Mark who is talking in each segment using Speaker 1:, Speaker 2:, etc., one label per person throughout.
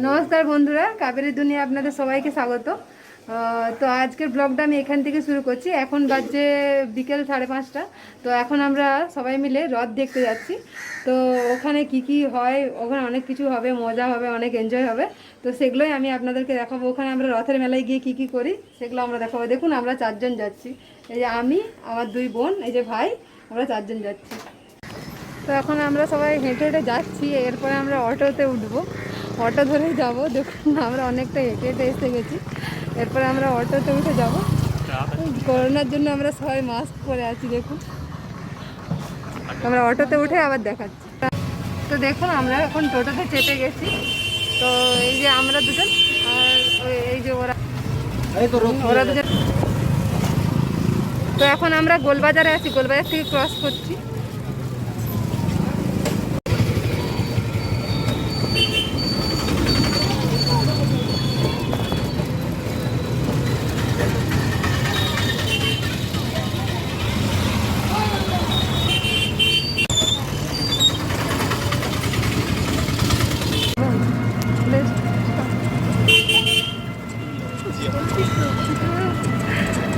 Speaker 1: নমস্কার বন্ধুরা, কাবেরী দুনিয়া আপনাদের সবাইকে স্বাগত। তো আজকের ব্লগটা আমি এখান থেকে শুরু করছি। এখন বাজে বিকেল 5:30। তো এখন আমরা সবাই মিলে রথ দেখতে যাচ্ছি। তো ওখানে কি কি হয়, ওখানে অনেক কিছু হবে, মজা হবে, অনেক এনজয় হবে। তো সেগুলোই আমি আপনাদেরকে দেখাবো। ওখানে আমরা রথের মেলায় গিয়ে কি কি করি সেগুলো আমরা দেখাবো। দেখুন, আমরা 4জন যাচ্ছি। এই যে আমি, আমার 2 বোন, এই যে ভাই, আমরা 4জন যাচ্ছি। তো এখন আমরা সবাই হেঁটে হেঁটে যাচ্ছি। এরপরে আমরা অটোতে উঠবো, অটো ধরেই যাবো। দেখুন, আমরা অনেকটা হেঁটে হেঁটে এসে গেছি। এরপরে আমরা অটোতে উঠে যাব। করোনার জন্য আমরা সবাই মাস্ক পরে আছি। দেখুন, আমরা অটোতে উঠে আবার দেখাচ্ছি। তো দেখুন, আমরা এখন টোটোতে চেপে গেছি। তো এই যে আমরা দুজন, আর এই যে ওরা ওরা দুজন। তো এখন আমরা গোলবাজারে আছি, গোলবাজার থেকে ক্রস করছি।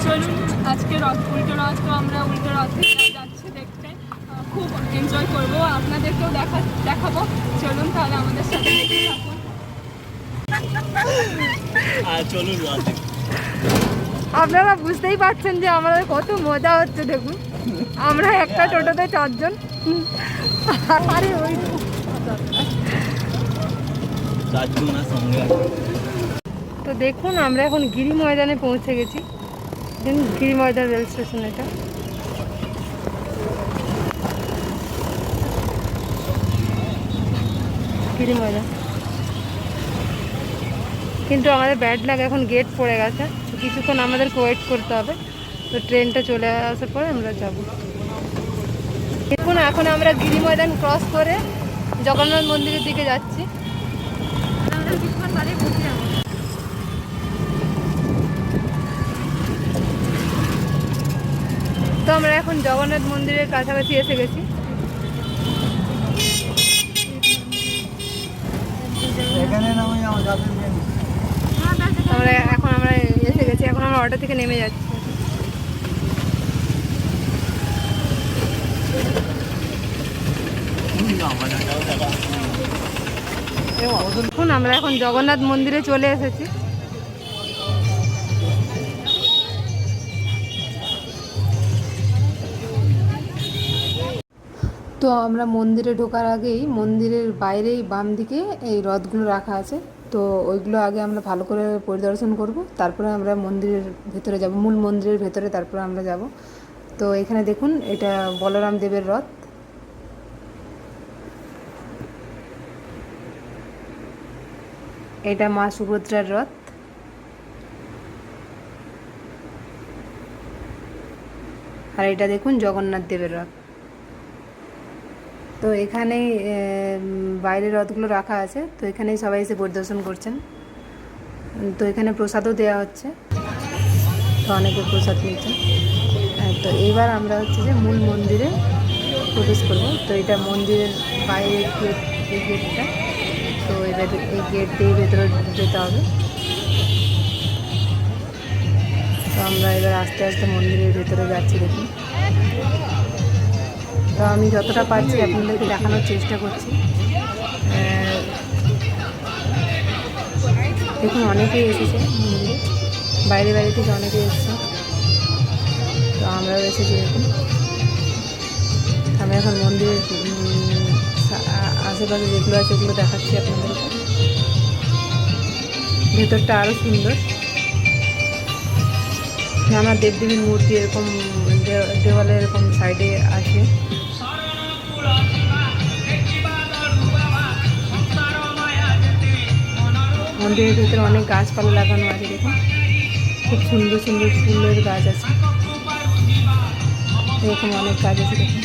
Speaker 2: চলুন, আজকে উল্টো রথ, তো আমরা উল্টো রথে যাচ্ছি দেখতে। খুব এনজয় করবো, আপনাদেরকেও দেখাবো। চলুন তাহলে আমাদের সাথে দেখতে থাকুন।
Speaker 1: আপনারা বুঝতেই পারছেন যে আমাদের কত মজা হচ্ছে। দেখুন, আমরা একটা টোটোতে 4জন। আরে ওই তো দেখুন, আমরা এখন গিরি ময়দানে পৌঁছে গেছি। দেখুন, গিরি ময়দান রেল স্টেশন এটা। গিরি ময়দান, কিন্তু আমাদের ব্যাড লাগ, এখন গেট পড়ে গেছে। কিছুক্ষণ আমাদেরকে ওয়েট করতে হবে। তো ট্রেনটা চলে আসার পরে আমরা যাব। দেখুন, এখন আমরা গিরি ময়দান ক্রস করে জগন্নাথ মন্দিরের দিকে যাচ্ছি। তো আমরা এখন জগন্নাথ মন্দিরের কাছাকাছি এসে গেছি। আমরা এসে গেছি, এখন আমরা অটো থেকে নেমে যাচ্ছি। দেখুন, আমরা এখন জগন্নাথ মন্দিরে চলে এসেছি। তো আমরা মন্দিরে ঢোকার আগেই মন্দিরের বাইরেই বাম দিকে এই রথগুলো রাখা আছে। তো ওইগুলো আগে আমরা ভালো করে পরিদর্শন করব, তারপরে আমরা মন্দিরের ভেতরে যাব, মূল মন্দিরের ভেতরে তারপরে আমরা যাব। তো এখানে দেখুন, এটা বলরাম দেবের রথ। এটা মা সুভদ্রার রথ। আর এটা দেখুন জগন্নাথ দেবের রথ। তো এখানে বাইরের রথগুলো রাখা আছে। তো এখানেই সবাই এসে পরিদর্শন করছেন। তো এখানে প্রসাদও দেওয়া হচ্ছে, তো অনেকে প্রসাদ নিয়েছেন। তো এবার আমরা হচ্ছে যে মূল মন্দিরে প্রবেশ করব। তো এটা মন্দিরের বাইরের গেট, এই গেটটা। তো এবার এই গেট দিয়ে ভেতরে যেতে হবে। তো আমরা এবার আস্তে আস্তে মন্দিরের ভেতরে যাচ্ছি। দেখুন, তো আমি যতটা পারছি আপনাদেরকে দেখানোর চেষ্টা করছি। দেখুন, অনেকেই এসেছে মন্দিরে, বাইরে বাইরে থেকে অনেকেই এসেছে। তো আমরাও এসেছি। দেখুন, আমি এখন মন্দিরের আশেপাশে যেগুলো আছে ওগুলো দেখাচ্ছি আপনাদেরকে। ভেতরটা আরও সুন্দর। নানা দেবদেবীর মূর্তি এরকম দেওয়ালে এরকম সাইডে আসে। মন্দিরের ভিতরে অনেক গাছপালা লাগানো আছে। দেখুন, খুব সুন্দর সুন্দর ফুলের গাছ আছে। এরকম অনেক গাছ আছে। দেখুন,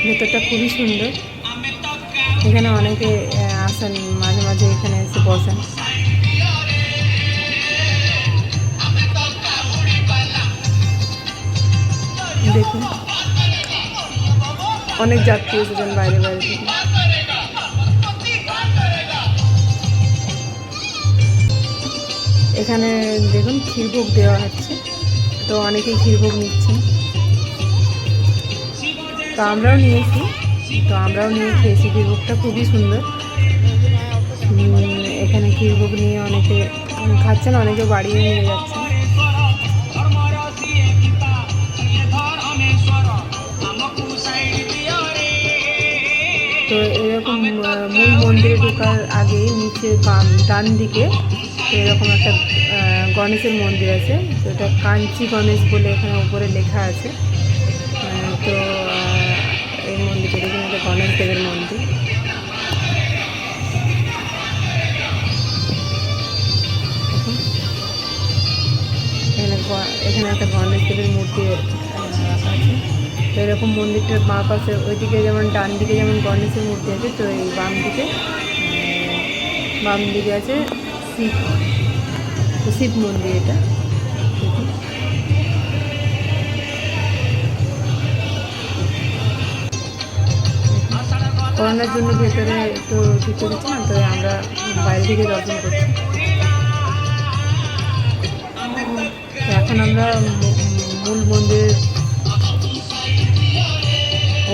Speaker 1: ভেতরটা খুবই সুন্দর। এখানে অনেকে আসেন, মাঝে মাঝে এখানে এসে বসেন। দেখুন, অনেক যাত্রী এসেছেন বাইরে বাইরে থেকে। এখানে দেখুন ক্ষীরভোগ দেওয়া হচ্ছে, তো অনেকেই ক্ষীরভোগ নিচ্ছেন, তো আমরাও নিয়েছি, তো আমরাও নিয়ে খেয়েছি। ক্ষীরভোগটা খুবই সুন্দর। এখানে ক্ষীরভোগ নিয়ে অনেকে খাচ্ছেন, অনেকে বাড়িও নিয়ে যাচ্ছেন। তো এরকম মূল মন্দিরে ঢোকার আগে নিচে ডান দিকে তো এরকম একটা গণেশের মন্দির আছে, তো এটা কাঞ্চি গণেশ বলে এখানে উপরে লেখা আছে। তো এই মন্দিরটা দেখুন, একটা গণেশ দেবের মন্দির। এখানে একটা গণেশ দেবের মূর্তি রাখা আছে। তো এরকম মন্দিরটার বাঁ পাশে ওইদিকে যেমন ডান দিকে যেমন গণেশের মূর্তি আছে, তো এই বাম দিকে আছে শিব, তো শিব মন্দির এটা। করোনার জন্য ভেতরে তো ঢুকতে দিচ্ছে না, তো আমরা বাইরে থেকে দর্শন করছি। এখন আমরা মূল মন্দিরের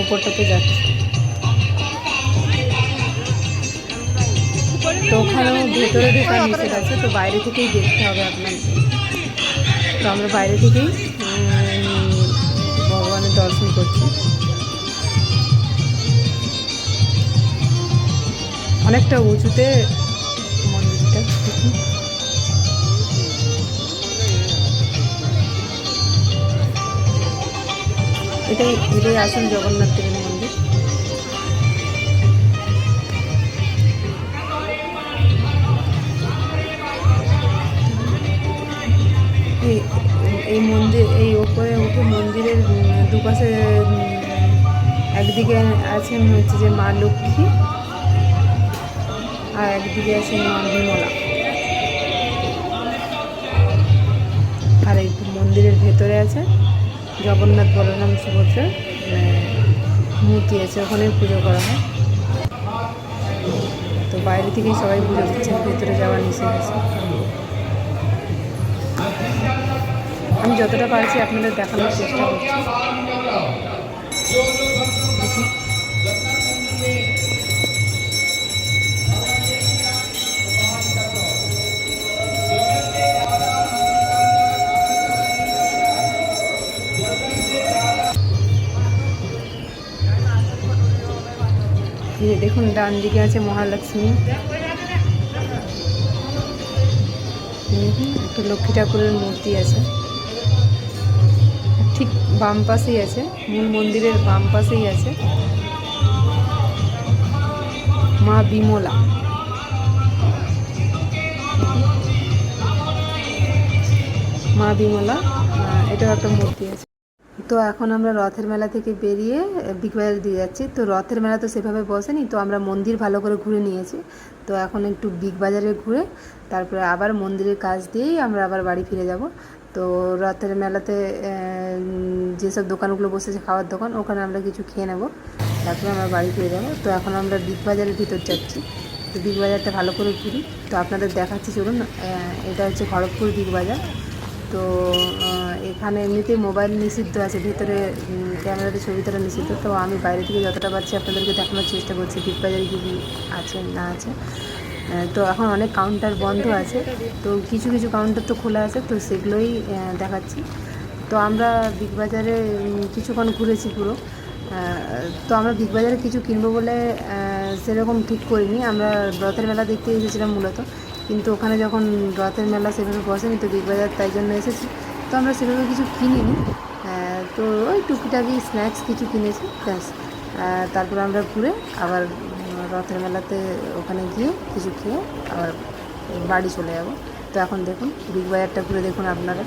Speaker 1: ওপরটাতে যাচ্ছি, তো ওখানেও ভেতরে ঢোকার নিষেধ আছে, তো বাইরে থেকেই দেখতে হবে আপনাকে। তো আমরা বাইরে থেকেই ভগবানের দর্শন করছি। অনেকটা উঁচুতে মন্দিরটা, দেখুন। এটাই আসল জগন্নাথ দেবের মন্দির। এই মন্দির, এই ওপরে উঠে মন্দিরের দুপাশে একদিকে আছেন হচ্ছে যে মা লক্ষ্মী, আর একদিকে আছেন মা বিমলা। আর এই মন্দিরের ভেতরে আছে জগন্নাথ, বলরাম, সুভদ্রার মূর্তি আছে, ওখানে পুজো করা হয়। তো বাইরে থেকেই সবাই পুজো দিচ্ছেন, ভেতরে যাওয়ার নিষেধ আছে। আমি যতটা পারছি আপনাদের দেখানোর চেষ্টা করছি। দেখুন ডান দিকে আছে মহালক্ষ্মী, একটা লক্ষ্মী ঠাকুরের মূর্তি আছে, ঠিক বাম পাশেই আছে, মূল মন্দিরের বাম পাশেই আছে মা বিমলা। মা বিমলা, এটাও একটা মূর্তি আছে। তো এখন আমরা রথের মেলা থেকে বেরিয়ে বিগ বাজার দিয়ে যাচ্ছি। তো রথের মেলা তো সেভাবে বসেনি, তো আমরা মন্দির ভালো করে ঘুরে নিয়েছি। তো এখন একটু বিগ বাজারে ঘুরে তারপরে আবার মন্দিরের কাজ দিয়েই আমরা আবার বাড়ি ফিরে যাব। তো রথের মেলাতে যেসব দোকানগুলো বসেছে, খাওয়ার দোকান, ওখানে আমরা কিছু খেয়ে নেব, তারপরে আমরা বাড়ি ফিরে যাব। তো এখন আমরা বিগ বাজারের ভিতর যাচ্ছি, তো বিগ বাজারটা ভালো করে ঘুরি, তো আপনাদের দেখাচ্ছি। চলুন, এটা হচ্ছে খড়গপুর বিগ বাজার। তো এখানে এমনিতেই মোবাইল নিষিদ্ধ আছে, ভেতরে ক্যামেরাতে ছবি তোলা নিষিদ্ধ। তো আমি বাইরে থেকে যতটা পারছি আপনাদেরকে দেখানোর চেষ্টা করছি বিগ বাজারে কী কী আছে না আছে। তো এখন অনেক কাউন্টার বন্ধ আছে, তো কিছু কিছু কাউন্টার তো খোলা আছে, তো সেগুলোই দেখাচ্ছি। তো আমরা বিগ বাজারে কিছুক্ষণ ঘুরেছি পুরো। তো আমরা বিগ বাজারে কিছু কিনবো বলে সেরকম ঠিক করিনি, আমরা রথের মেলা দেখতে এসেছিলাম মূলত, কিন্তু ওখানে যখন রথের মেলা সেভাবে বসেনি, তো বিগ বাজার তাই জন্য এসেছি। তো আমরা সেভাবে কিছু কিনিনি, তো ওই টুকিটাকি স্ন্যাক্স কিছু কিনেছি ব্যাস। তারপর আমরা ঘুরে আবার রথের মেলাতে ওখানে গিয়ে কিছু খেয়ে আবার বাড়ি চলে যাব। তো এখন দেখুন বিগ বাজারটা ঘুরে দেখুন আপনারা।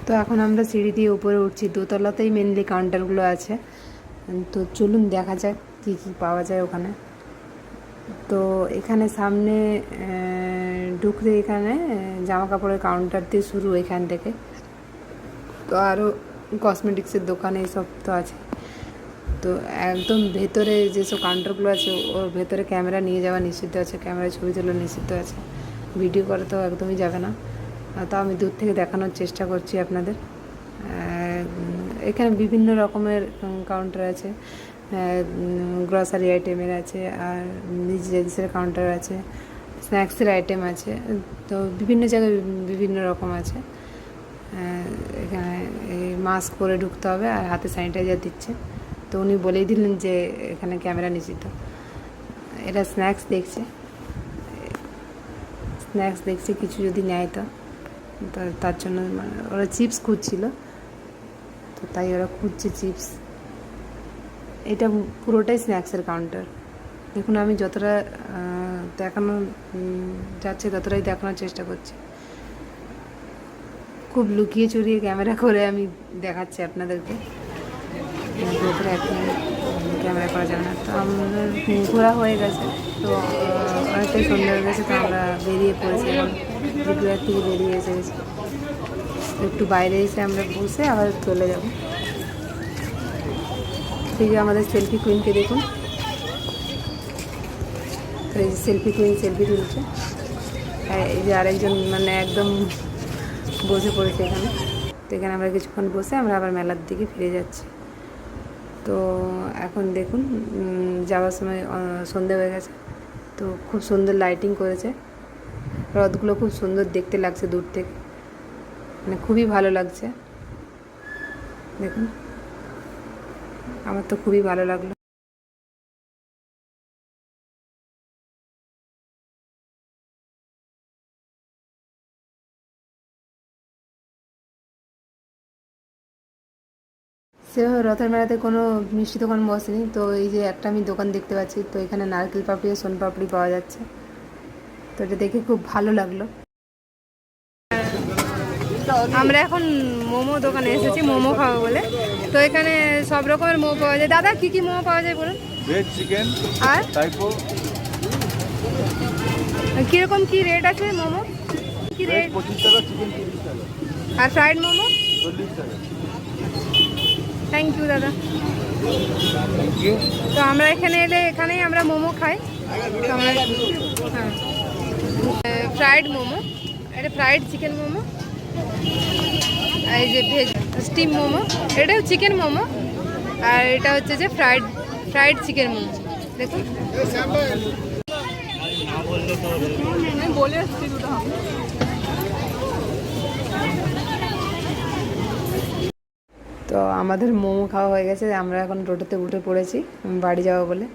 Speaker 1: তো এখন আমরা সিঁড়ি দিয়ে উপরে উঠছি, দোতলাতেই মেনলি কাউন্টারগুলো আছে। তো চলুন দেখা যাক কী কী পাওয়া যায় ওখানে। তো এখানে সামনে ঢুকলে এখানে জামা কাপড়ের কাউন্টার দিয়ে শুরু এখান থেকে। তো আরও কসমেটিক্সের দোকান এইসব তো আছে। তো একদম ভেতরে যেসব কাউন্টারগুলো আছে ওর ভেতরে ক্যামেরা নিয়ে যাওয়া নিষিদ্ধ আছে, ক্যামেরায় ছবি তোলা নিষিদ্ধ আছে, ভিডিও করা তো একদমই যাবে না। তাও আমি দূর থেকে দেখানোর চেষ্টা করছি আপনাদের। এখানে বিভিন্ন রকমের কাউন্টার আছে, গ্রসারি আইটেমের আছে, আর জেন্টসের কাউন্টার আছে, স্ন্যাক্সের আইটেম আছে। তো বিভিন্ন জায়গায় বিভিন্ন রকম আছে। এখানে মাস্ক পরে ঢুকতে হবে আর হাতে স্যানিটাইজার দিচ্ছে। তো উনি বলেই দিলেন যে এখানে ক্যামেরা নিষিদ্ধ। এটা স্ন্যাক্স দেখছে কিছু যদি নেয় তো তার জন্য ওরা চিপস খুঁজছিল, তো তাই ওরা খুঁজছে চিপস। এটা পুরোটাই স্ন্যাক্সের কাউন্টার। দেখুন আমি যতটা দেখানো যাচ্ছে ততটাই দেখানোর চেষ্টা করছি। খুব লুকিয়ে চুরিয়ে ক্যামেরা করে আমি দেখাচ্ছি আপনাদেরকে, ভেতরে এখন ক্যামেরা করা যাবে না। তো আমাদের ঘোরা হয়ে গেছে, তো অনেকটাই সন্ধ্যা হয়ে গেছে, তো আমরা বেরিয়ে পড়েছি। এখন বিদ্যালয় থেকে বেরিয়ে এসে গেছি, একটু বাইরে এসে আমরা বসে আবার চলে যাব। ঠিক আছে, আমাদের সেলফি কুইনকে দেখুন। এই যে সেলফি কুইন সেলফি তুলছে। এই যে আরেকজন মানে একদম বসে পড়েছে এখানে। তো এখানে আমরা কিছুক্ষণ বসে আমরা আবার মেলার দিকে ফিরে যাচ্ছি। তো এখন দেখুন যাওয়ার সময় সন্ধে হয়ে গেছে, তো খুব সুন্দর লাইটিং করেছে। রথগুলো খুব সুন্দর দেখতে লাগছে দূর থেকে, মানে খুবই ভালো লাগছে। দেখুন আমার তো খুবই ভালো লাগলো। সেভাবে রথের মেলাতে কোনো মিষ্টি দোকান বসেনি, তো এই যে একটা আমি দোকান দেখতে পাচ্ছি, তো এখানে নারকেল পাপড়ি আর সোনপাপড়ি পাওয়া যাচ্ছে। তো এটা দেখে খুব ভালো লাগলো। আমরা এখন মোমো দোকানে এসেছি মোমো খাবো বলে। তো এখানে সব রকমের মোমো পাওয়া যায়। দাদা কি কি মোমো পাওয়া যায় বলুন?
Speaker 3: ভেজ, চিকেন
Speaker 1: আর
Speaker 3: টাইপো।
Speaker 1: কীরকম কী রেট আছে মোমো? কি রেট?
Speaker 3: 25 টাকা, চিকেন 30 টাকা,
Speaker 1: আর ফ্রাইড মোমো?
Speaker 3: 40 টাকা।
Speaker 1: থ্যাংক ইউ দাদা।
Speaker 3: Thank you.
Speaker 1: তো আমরা এখানে এলে এখানেই আমরা মোমো খাই। তো আমরা হ্যাঁ ফ্রাইড মোমো, এটা ফ্রাইড চিকেন মোমো, এই যে ভেজ স্টিম মোমো, এটাও চিকেন মোমো, আর এটা হচ্ছে যে ফ্রাইড চিকেন মোমো। দেখুন
Speaker 2: আমি বলে আসছি দুটো হবে।
Speaker 1: তো আমাদের মোমো খাওয়া হয়ে গেছে, আমরা এখন টোটোতে উঠে পড়েছি বাড়ি যাবো বলে।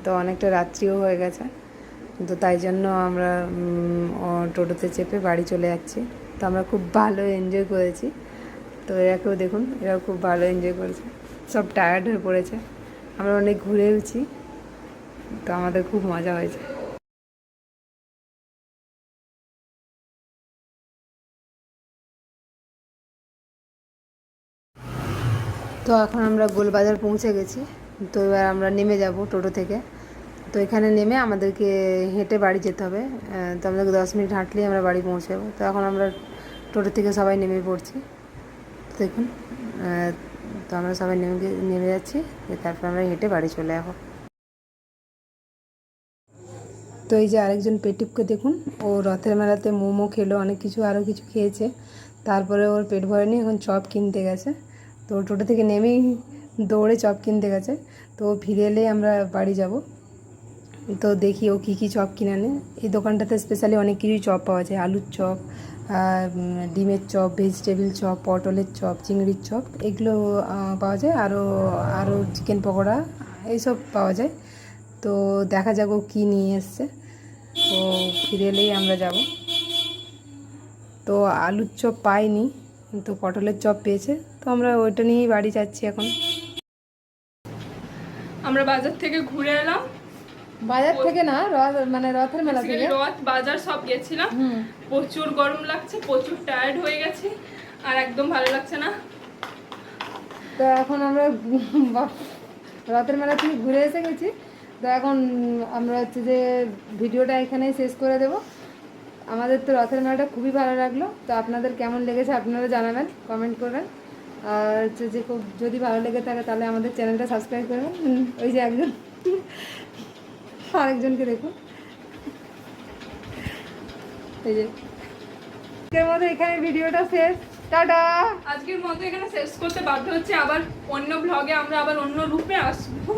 Speaker 1: তো অনেকটা রাত্রিও হয়ে গেছে, তো তাই জন্য আমরা টোটোতে চেপে বাড়ি চলে যাচ্ছি। তো আমরা খুব ভালো এনজয় করেছি। তো এরাকেও দেখুন, এরাও খুব ভালো এনজয় করেছে, সব টায়ার্ড হয়ে পড়েছে। আমরা অনেক ঘুরেওছি, তো আমাদের খুব মজা হয়েছে। তো এখন আমরা গোলবাজার পৌঁছে গেছি। তো এবার আমরা নেমে যাব টোটো থেকে। তো এখানে নেমে আমাদেরকে হেঁটে বাড়ি যেতে হবে। তো আমাদেরকে 10 মিনিট হাঁটলেই আমরা বাড়ি পৌঁছাবো। তো এখন আমরা টোটো থেকে সবাই নেমে পড়ছি। দেখুন তো আমরা সবাই নেমে যাচ্ছি, তারপর আমরা হেঁটে বাড়ি চলে যাবো। তো এই যে আরেকজন পেটুককে দেখুন, ও রথের মেলাতে মোমো খেলো, অনেক কিছু আরও কিছু খেয়েছে, তারপরে ওর পেট ভরেনি, এখন চপ কিনতে গেছে। তো টোটো থেকে নেমেই দৌড়ে চপ কিনতে গেছে। তো ফিরে এলেই আমরা বাড়ি যাব। তো দেখি ও কী কী চপ কিনে আনে। এই দোকানটাতে স্পেশালি অনেক কিছুই চপ পাওয়া যায়, আলুর চপ, ডিমের চপ, ভেজিটেবিল চপ, পটলের চপ, চিংড়ির চপ, এগুলো পাওয়া যায়। আরও চিকেন পকোড়া এইসব পাওয়া যায়। তো দেখা যাক ও কী নিয়ে এসছে। তো ফিরে এলেই আমরা যাব। তো আলুর চপ পাইনি, তো পটলের চপ পেয়েছে, তো আমরা ওইটা নিয়েই বাড়ি যাচ্ছি এখন।
Speaker 2: আমরা বাজার থেকে ঘুরে এলাম।
Speaker 1: বাজার থেকে না, মানে রথের মেলা থেকে।
Speaker 2: রথ বাজার সব গেছিলাম। প্রচুর গরম লাগছে, প্রচুর টায়ার্ড হয়ে গেছি। আর একদম ভালো লাগছে না।
Speaker 1: তো এখন আমরা রথের মেলা থেকে ঘুরে এসে গেছি। তো এখন আমরা হচ্ছে যে ভিডিওটা এখানেই শেষ করে দেব। আমাদের তো রথের মেলাটা খুবই ভালো লাগলো। তো আপনাদের কেমন লেগেছে আপনারা জানাবেন, কমেন্ট করবেন। আর হচ্ছে যে খুব যদি ভালো লেগে থাকে তাহলে আমাদের চ্যানেলটা সাবস্ক্রাইব করবেন। ওই যে একজন আরেকজনকে দেখুন, এই যে আজকের মতো এখানে ভিডিওটা শেষ। টাটা।
Speaker 2: আজকের মতো এখানে শেষ করতে বাধ্য হচ্ছে, আবার অন্য ব্লগে আমরা আবার অন্য রূপে আসবো।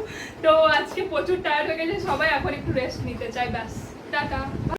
Speaker 2: তো আজকে প্রচুর টায়ার্ড হয়ে গেছে সবাই, এখন একটু রেস্ট নিতে চাই, ব্যাস টাটা।